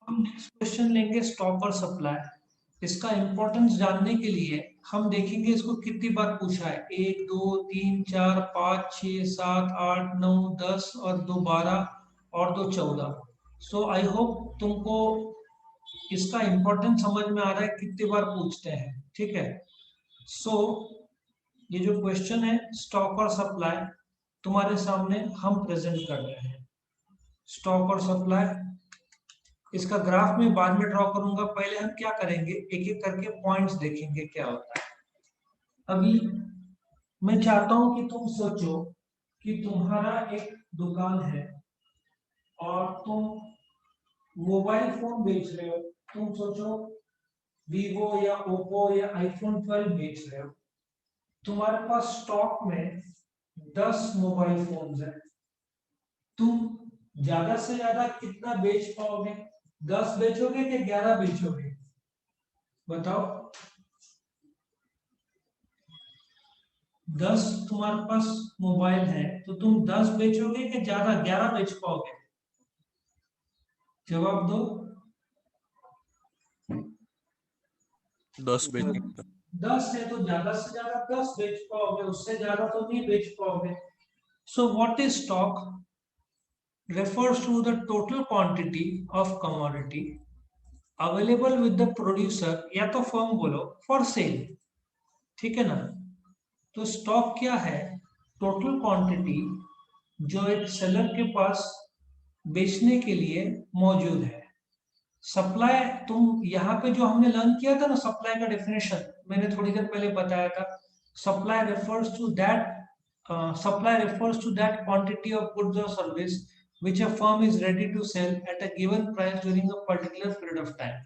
हम next question लेंगे stock और सप्लाई। इसका इंपॉर्टेंस जानने के लिए हम देखेंगे इसको कितनी बार पूछा है। 1 2 3 4 5 6 7 8 9 10 और 2 12 और 2 14। सो आई होप तुमको इसका इंपॉर्टेंस समझ में आ रहा है कितनी बार पूछते हैं। ठीक है। सो ये जो क्वेश्चन है स्टॉक और सप्लाई तुम्हारे सामने हम प्रेजेंट कर रहे हैं। स्टॉक और सप्लाई, इसका ग्राफ में बाद में ड्रॉ करूंगा। पहले हम क्या करेंगे, एक एक करके पॉइंट्स देखेंगे क्या होता है। अभी मैं चाहता हूं कि तुम सोचो कि तुम्हारा एक दुकान है और तुम मोबाइल फोन बेच रहे हो। तुम सोचो वीवो या ओप्पो या आईफोन 12 बेच रहे हो। तुम्हारे पास स्टॉक में 10 मोबाइल फोन्स है। तुम ज्यादा से ज्यादा कितना बेच पाओगे? 10 बेचोगे कि 11 बेचोगे? बताओ। 10 तुम्हारे पास मोबाइल है तो तुम 10 बेचोगे कि ज्यादा 11 बेच पाओगे? जवाब दो। 10 बेचेंगे। 10 है तो ज्यादा से ज्यादा 10 बेच पाओगे, उससे ज्यादा तो नहीं बेच पाओगे। So what is stock? refers to the total quantity of commodity available with the producer या तो फर्म बोलो फॉर सेल। ठीक है ना। तो स्टॉक क्या है? टोटल क्वांटिटी जो एक सेलर के पास बेचने के लिए मौजूद है। सप्लाई, तुम यहाँ पे जो हमने लर्न किया था ना सप्लाई का डेफिनेशन, मैंने थोड़ी देर पहले बताया था। Supply refers to that supply refers to that quantity of goods और service which a firm is ready to sell at a given price during a particular period of time।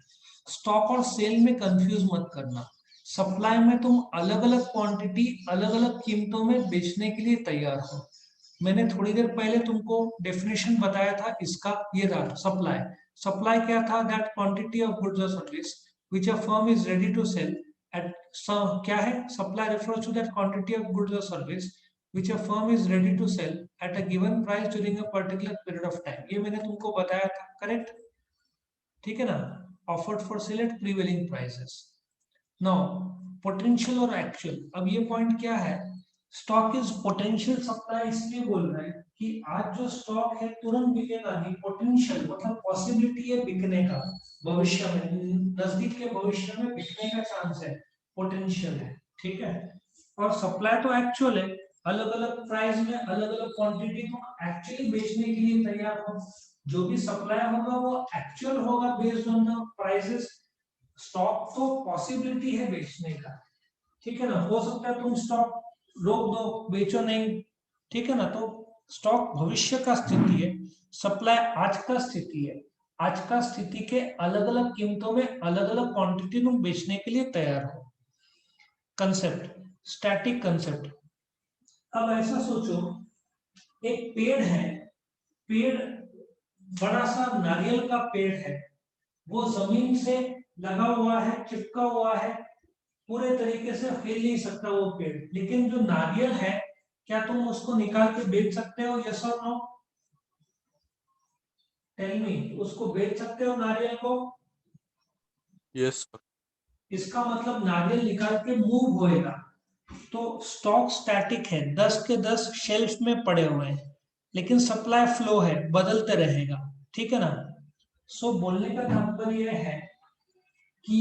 Stock और cell में confuse मत करना। Supply में तुम अलग अलग quantity अलग अलग कीमतों में बेचने के लिए तैयार हो। मैंने थोड़ी देर पहले तुमको डेफिनेशन बताया था इसका, ये रहा सप्लाई। सप्लाई क्या था? दैट क्वांटिटी ऑफ गुड्स और service which a firm is ready to sell at, क्या है? Supply refers to that quantity of goods और service which a firm is ready to sell at a given price during a particular period of time। ये मैंने तुमको बताया था, correct? ठीक है ना। Offered for sale at prevailing prices. Now potential और एक्चुअल, अब ये पॉइंट क्या है? स्टॉक इज पोटेंशियल सप्लाई इसलिए बोल रहे हैं कि आज जो स्टॉक है तुरंत बिकेगा नहीं। पोटेंशियल मतलब पॉसिबिलिटी है बिकने का, भविष्य में, नजदीक के भविष्य में बिकने का चांस है, पोटेंशियल है। ठीक है। और सप्लाई तो एक्चुअल है, अलग अलग प्राइस में अलग अलग क्वांटिटी को एक्चुअली बेचने के लिए तैयार हो। जो भी सप्लाई होगा वो एक्चुअल होगा based on the prices. Stock तो पॉसिबिलिटी है बेचने का। ठीक है ना। हो सकता है तुम स्टॉक रोक दो, बेचो नहीं। ठीक है ना। तो स्टॉक भविष्य का स्थिति है, सप्लाई आज का स्थिति है। आज का स्थिति के अलग अलग कीमतों में अलग अलग क्वांटिटी तुम बेचने के लिए तैयार हो। Concept, static concept. अब ऐसा सोचो, एक पेड़ है, पेड़ बड़ा सा नारियल का पेड़ है। वो जमीन से लगा हुआ है, चिपका हुआ है, पूरे तरीके से हिल नहीं सकता वो पेड़। लेकिन जो नारियल है, क्या तुम उसको निकाल के बेच सकते हो? यस और नो? टेल मी, उसको बेच सकते हो नारियल को? यस। इसका मतलब नारियल निकाल के मूव होएगा। तो स्टॉक स्टैटिक है, 10 के 10 शेल्फ में पड़े हुए हैं, लेकिन सप्लाई फ्लो है, बदलते रहेगा। ठीक है ना। सो बोलने का तात्पर्य यह है कि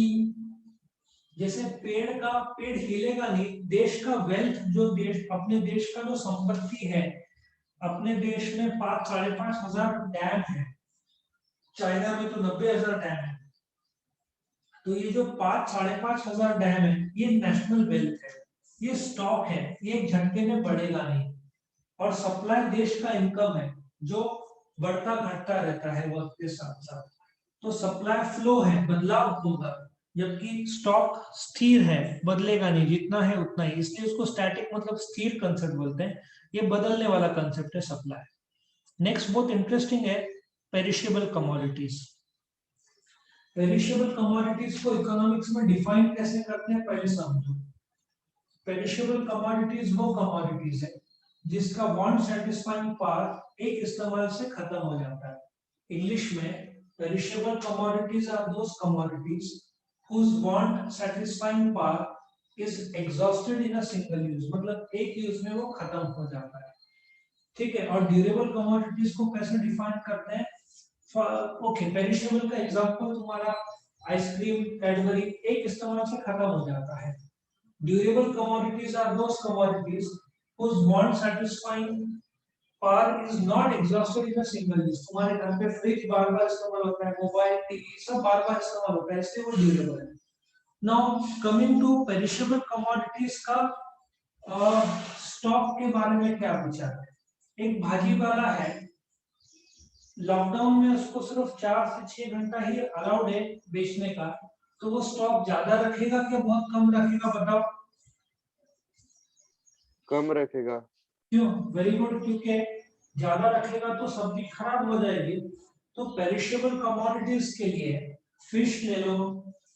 जैसे पेड़ हिलेगा नहीं, देश का वेल्थ, जो देश, अपने देश का जो संपत्ति है, अपने देश में 5-5.5 हजार डैम है। चाइना में तो 90,000 डैम है। तो ये जो 5-5.5 हजार डैम है, ये नेशनल वेल्थ है, ये स्टॉक है, ये एक झटके में बढ़ेगा नहीं। और सप्लाई देश का इनकम है जो बढ़ता घटता रहता है वक्त के साथ साथ। तो सप्लाई फ्लो है, बदलाव होगा, जबकि स्टॉक स्थिर है, बदलेगा नहीं, जितना है उतना ही। इसलिए उसको स्टैटिक मतलब स्थिर कंसेप्ट बोलते हैं। ये बदलने वाला कंसेप्ट है सप्लाई। नेक्स्ट बहुत इंटरेस्टिंग है, पेरिशेबल कमोडिटीज। पेरिशेबल कमोडिटीज को इकोनॉमिक्स में डिफाइन कैसे करते हैं पहले समझो। पेरिशेबल कमोडिटीज वो कमोडिटीज है जिसका वांट सेटिस्फाइंग पावर एक इस्तेमाल से खत्म हो जाता है। इंग्लिश में perishable commodities are those commodities whose want satisfying power is exhausted in a single use, मतलब एक यूज में वो खत्म हो जाता है, ठीक है। और ड्यूरेबल कमोडिटीज को कैसे डिफाइन करते हैं? ओके, पेरिशेबल का एग्जांपल तुम्हारा आइसक्रीम, कैडबरी एक इस्तेमाल से खत्म हो जाता है। Durable commodities are those commodities whose want satisfying power is not exhausted in a single use। तुम्हारे घर पे फ्रिज बार बार इस्तेमाल होता है, मोबाइल, टीवी सब बार बार इस्तेमाल होता है, इसलिए वो ड्यूरेबल है। Now coming to perishable commodities का स्टॉक के बारे में क्या विचार है? एक भाजी वाला है, लॉकडाउन में उसको सिर्फ 4 से 6 घंटा ही अलाउड है बेचने का, तो वो स्टॉक ज्यादा रखेगा क्या बहुत कम रखेगा, बताओ? कम रखेगा। क्यों? वेरी गुड, क्योंकि ज्यादा रखेगा तो सब्जी खराब हो जाएगी। तो पेरिशेबल कमोडिटीज के लिए फिश ले लो,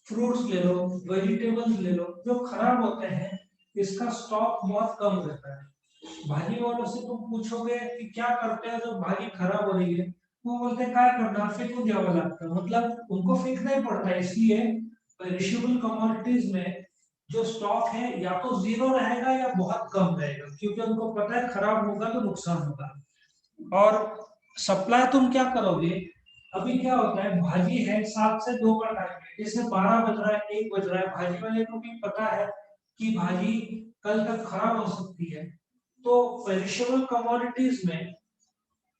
फ्रूट्स ले लो, वेजिटेबल्स ले लो, जो खराब होते हैं इसका स्टॉक बहुत कम रहता है। भाजी वालों से तुम पूछोगे कि क्या करते हैं जब भाजी खराब हो रही है, वो बोलते हैं क्या करना, फेंकू जावा लगता है, मतलब उनको फेंकना ही पड़ता है। इसलिए पेरिशेबल कमोडिटीज में जो स्टॉक है या तो जीरो रहेगा या बहुत कम रहेगा, क्योंकि उनको पता है खराब होगा तो नुकसान होगा। और सप्लाई तुम क्या करोगे? अभी क्या होता है, भाजी है 7 से 2 का टाइम है, जैसे 12 बज रहा है, 1 बज रहा है, भाजी वाले को भी पता है कि भाजी कल तक खराब हो सकती है। तो पेरिशेबल कमोडिटीज में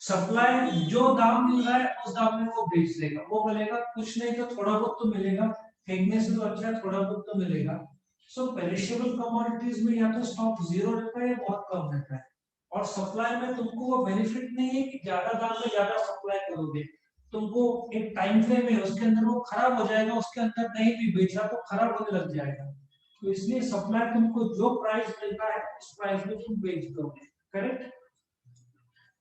सप्लाई जो दाम मिल रहा है उस दाम में वो बेच देगा, वो बोलेगा कुछ नहीं तो थोड़ा बहुत तो मिलेगा, फेंकने से तो अच्छा है थोड़ा बहुत तो मिलेगा। सो पेरिशेबल कमोडिटीज में या तो स्टॉक जीरो रहता है या बहुत कम रहता है। और सप्लाई में तुमको वो बेनिफिट नहीं है कि ज्यादा दाम में ज्यादा सप्लाई करोगे, तुमको एक टाइम फ्रेम है उसके अंदर वो खराब हो जाएगा, उसके अंदर नहीं भी बेचा तो खराब होने लग जाएगा। तो इसलिए सप्लाई तुमको जो प्राइस मिलता है उस प्राइस में तुम बेच दोगे, करेक्ट।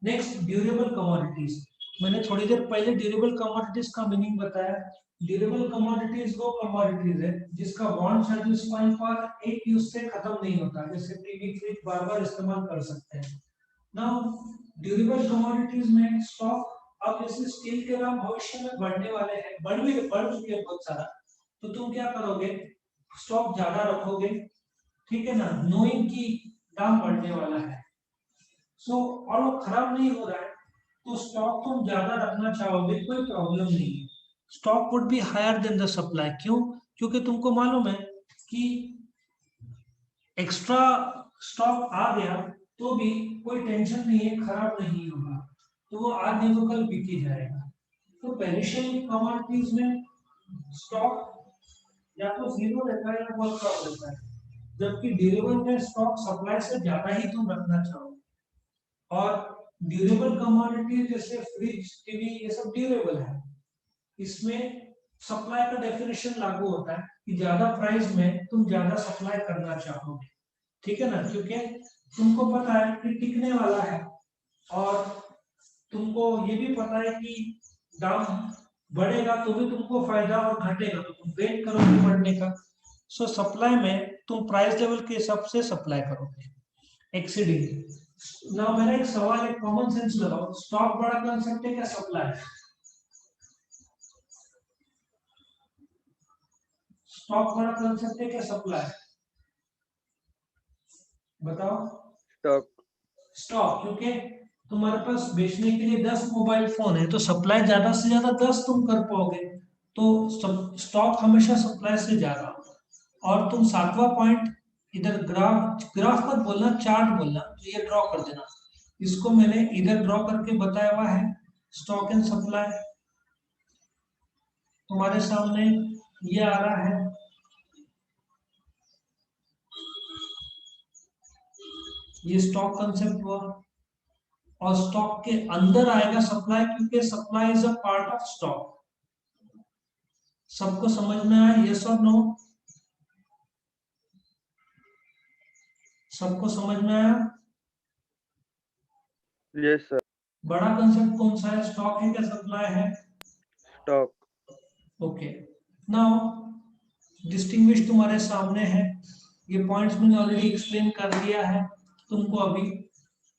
Next, durable commodities. मैंने थोड़ी देर पहले ड्यूरेबल कमोडिटीज का मीनिंग बताया। ड्यूरेबल कमोडिटीज वो कमोडिटीज है जिसका वांट सैटिस्फाइंग पावर एक यूज से खत्म नहीं होता, जैसे टीवी, फ्रिज बार बार इस्तेमाल कर सकते हैं। नाउ ड्यूरेबल कमोडिटीज में स्टॉक, अब जैसे स्टील के दाम भविष्य में बढ़ने वाले हैं, बढ़ चुके हैं बहुत सारा, तो तुम क्या करोगे? स्टॉक ज्यादा रखोगे, ठीक है ना, नोइंग की दाम बढ़ने वाला है। सो और वो खराब नहीं हो रहा है तो स्टॉक तुम ज्यादा रखना चाहोगे, कोई प्रॉब्लम नहीं है। Stock would be higher than the supply. क्यों? क्योंकि तुमको मालूम है कि एक्स्ट्रा स्टॉक आ गया तो भी कोई टेंशन नहीं है, खराब नहीं होगा, तो वो आज नहीं तो कल बिक ही जाएगा। तो पेरिशेबल कमोडिटीज में स्टॉक या तो जीरो रहता है या बहुत कम रहता है, जबकि ड्यूरेबल में स्टॉक सप्लाई से ज्यादा ही तुम रखना चाहोगे। और ड्यूरेबल कमोडिटी जैसे फ्रिज, टीवी, ये सब ड्यूरेबल है, इसमें सप्लाई का डेफिनेशन लागू होता है कि ज्यादा प्राइस में तुम ज्यादा सप्लाई करना चाहोगे, ठीक है ना, क्योंकि तुमको पता है कि टिकने वाला है और तुमको ये भी पता है कि दाम बढ़ेगा तो भी तुमको फायदा और घटेगा तो तुम वेट करोगे बढ़ने का। सो सप्लाई में तुम प्राइस लेवल के हिसाब से सप्लाई करोगे एक्सीडिंग। नाउ मेरा एक सवाल, एक कॉमन सेंस लगाओ, स्टॉक बड़ा कंसेप्ट है क्या सप्लाई? स्टॉक बड़ा कंसेप्ट है क्या सप्लाई? बताओ। स्टॉक। स्टॉक, क्योंकि तुम्हारे पास बेचने के लिए 10 मोबाइल फोन है तो सप्लाई ज्यादा से ज्यादा 10 तुम कर पाओगे, तो स्टॉक हमेशा सप्लाई से ज्यादा होगा। और तुम 7वां पॉइंट इधर ग्राफ मत बोलना, चार्ट बोलना, तो ये ड्रॉ कर देना, इसको मैंने इधर ड्रॉ करके बताया हुआ है। स्टॉक एंड सप्लाई तुम्हारे सामने ये आ रहा है, ये स्टॉक कंसेप्ट हुआ, और स्टॉक के अंदर आएगा सप्लाई, क्योंकि supply is a part of stock. सबको समझ में आया? यस और नो? सबको समझ में आया? Yes sir. बड़ा कंसेप्ट कौन सा है, स्टॉक है क्या सप्लाई है? स्टॉक। ओके, नाउ डिस्टिंग्विश तुम्हारे सामने है, ये पॉइंट्स मैंने ऑलरेडी एक्सप्लेन कर दिया है तुमको। अभी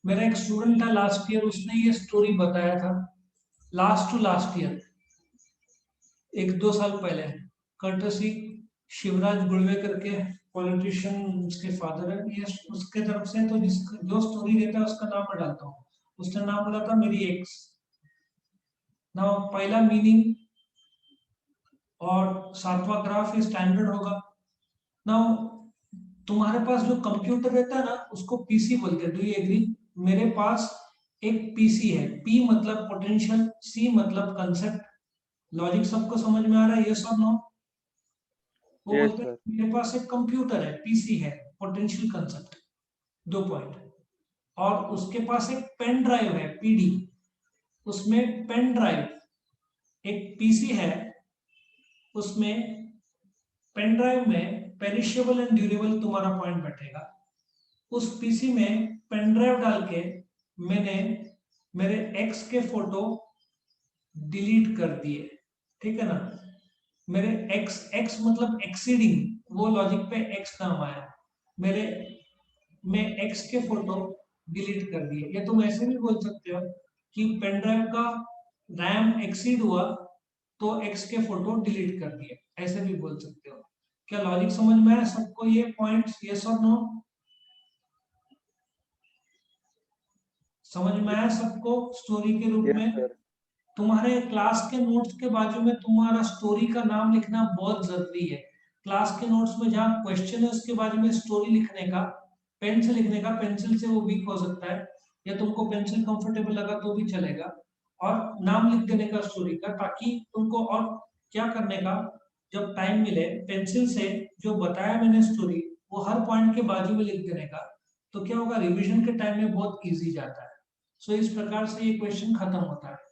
मेरा एक स्टूडेंट था लास्ट ईयर, उसने ये स्टोरी बताया था, लास्ट टू लास्ट ईयर 1-2 साल पहले, कर्टसी शिवराज गुड़वे करके पॉलिटिशियन उसके फादर है, ये उसके तरफ से, तो जो स्टोरी देता है उसका नाम मैं डालता हूँ। उसने नाम बोला था मेरी एक्स। ना पहला मीनिंग और 7वां ग्राफ ये स्टैंडर्ड होगा। ना तुम्हारे पास जो कंप्यूटर रहता है ना उसको पीसी बोलते हैं, डू यू एग्री? मेरे पास एक पीसी है, पी मतलब पोटेंशियल, सी मतलब कंसेप्ट। लॉजिक सबको समझ में आ रहा है, यस और नो? वो यस बोलते हैं सर। मेरे पास एक कंप्यूटर है, पीसी है, पोटेंशियल कंसेप्ट, 2 पॉइंट। और उसके पास एक पेन ड्राइव है, पीडी। उसमें पेन ड्राइव, एक पीसी है, उसमें पेन ड्राइव में पेरिशेबल एंड ड्यूरेबल तुम्हारा पॉइंट बैठेगा। उस पीसी में पेन ड्राइव डाल के मैंने मेरे एक्स के फोटो डिलीट कर दिए, ठीक है ना? मेरे एक्स, एक्स मतलब एक्सीडिंग, वो लॉजिक पे एक्स नाम आया। मेरे मैं एक्स के फोटो डिलीट कर दिए। या तुम ऐसे भी बोल सकते हो कि पेन ड्राइव का रैम एक्सीड हुआ तो एक्स के फोटो डिलीट कर दिए, ऐसे भी बोल सकते हो। क्या लॉजिक समझ में आया सबको ये पॉइंट्स, यस और नो? समझ में आया सबको स्टोरी के रूप यस में? सर। तुम्हारे क्लास के नोट्स के बाजू में तुम्हारा स्टोरी का नाम लिखना बहुत जरूरी है। क्लास के नोट्स में जहाँ क्वेश्चन है उसके बाजू में स्टोरी लिखने का, पेन से लिखने का, पेंसिल से वो वीक हो सकता है, या तुमको पेंसिल कंफर्टेबल लगा तो भी चलेगा। और नाम लिख देने का स्टोरी का, ताकि तुमको और क्या करने का, जब टाइम मिले पेंसिल से जो बताया मैंने स्टोरी वो हर पॉइंट के बाजू में लिख देने का, तो क्या होगा, रिवीजन के टाइम में बहुत इजी जाता है। सो इस प्रकार से ये क्वेश्चन खत्म होता है।